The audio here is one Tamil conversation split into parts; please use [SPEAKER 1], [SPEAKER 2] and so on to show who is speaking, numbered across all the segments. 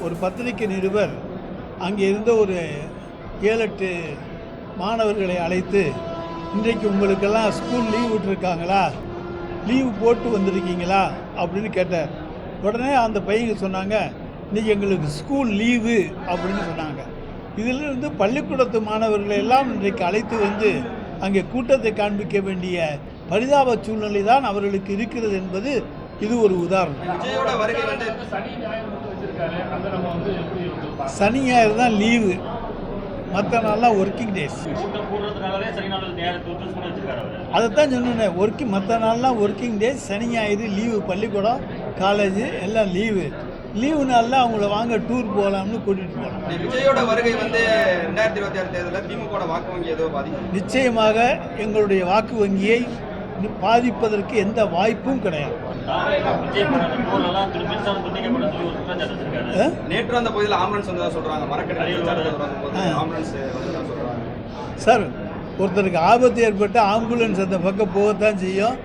[SPEAKER 1] ஒரு பத்திரிகை நிருபர் அங்கே இருந்த ஒரு 7-8 மாணவர்களை அழைத்து, இன்றைக்கு உங்களுக்கெல்லாம் ஸ்கூல் லீவ் விட்டுருக்காங்களா, லீவு போட்டு வந்திருக்கீங்களா அப்படின்னு கேட்டார். உடனே அந்த பையங்க சொன்னாங்க, இன்றைக்கி எங்களுக்கு ஸ்கூல் லீவு அப்படின்னு சொன்னாங்க. இதிலிருந்து பள்ளிக்கூடத்து மாணவர்களை எல்லாம் இன்றைக்கு அழைத்து வந்து அங்கே கூட்டத்தை காண்பிக்க வேண்டிய பரிதாப சூழ்நிலை தான் அவர்களுக்கு இருக்கிறது என்பது இது ஒரு உதாரணம். சனி ஞாயிறு தான் லீவு, மற்ற நாள்லாம் ஒர்க்கிங் டேஸ். அதைத்தான் சொன்னேன், மற்ற நாள்லாம் ஒர்க்கிங் டேஸ், சனி ஞாயிறு லீவு, பள்ளிக்கூடம் காலேஜு எல்லாம் லீவு. லீவு நாளில் அவங்கள வாங்க டூர் போகலாம்னு கூட்டிகிட்டு போகலாம்.
[SPEAKER 2] விஜயோட வருகை 2026 தேர்தலில் திமுக வாக்கு வங்கி ஏதோ பாதிக்கும்.
[SPEAKER 1] நிச்சயமாக எங்களுடைய வாக்கு வங்கியை பாதிப்பதற்கு எந்த வாய்ப்பும் கிடையாது.
[SPEAKER 2] நேற்று அந்த பகுதியில் ஆம்புலன்ஸ் வந்ததாக சொல்றாங்க.
[SPEAKER 1] சார், ஒருத்தருக்கு ஆபத்து ஏற்பட்டு ஆம்புலன்ஸ் அந்த பக்கம் போகத்தான் செய்யும்.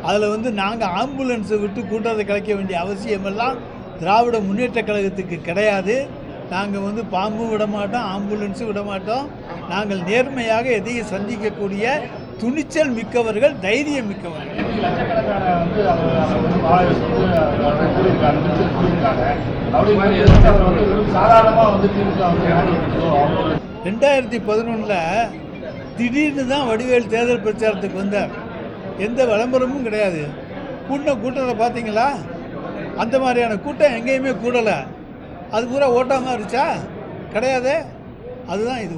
[SPEAKER 1] அதில் நாங்கள் ஆம்புலன்ஸை விட்டு கூட்டத்தை கலைக்க வேண்டிய அவசியமெல்லாம் திராவிட முன்னேற்ற கழகத்துக்கு கிடையாது. நாங்கள் பாம்பும் விட மாட்டோம், ஆம்புலன்ஸும் விட மாட்டோம். நாங்கள் நேர்மையாக எதையும் சந்திக்கக்கூடிய துணிச்சல் மிக்கவர்கள், தைரியம் மிக்கவர்கள். 2011 திடீர்னு தான் வடிவேல் தேர்தல் பிரச்சாரத்துக்கு வந்தார். எந்த விளம்பரமும் கிடையாது. கூட்டத்தை பார்த்தீங்களா? அந்த மாதிரியான கூட்டம் எங்கேயுமே கூடலை. அது பூரா ஓட்டாமல் இருந்துச்சா? கிடையாது. அதுதான் இது.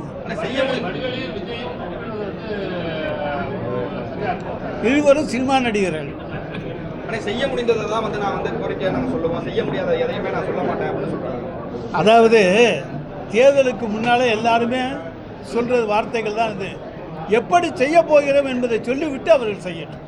[SPEAKER 1] இருவரும் சினிமா நடிகர்கள்.
[SPEAKER 2] செய்ய முடிந்ததை தான் நான் கோரிக்கையை நாங்கள் சொல்லுவோம், செய்ய முடியாத எதையுமே நான் சொல்ல மாட்டேன் அப்படின்னு சொல்கிறாங்க.
[SPEAKER 1] அதாவது தேர்தலுக்கு முன்னாலே எல்லாருமே சொல்கிற வார்த்தைகள் தான் இது. எப்படி செய்ய போகிறோம் என்பதை சொல்லிவிட்டு அவர்கள் செய்யணும்.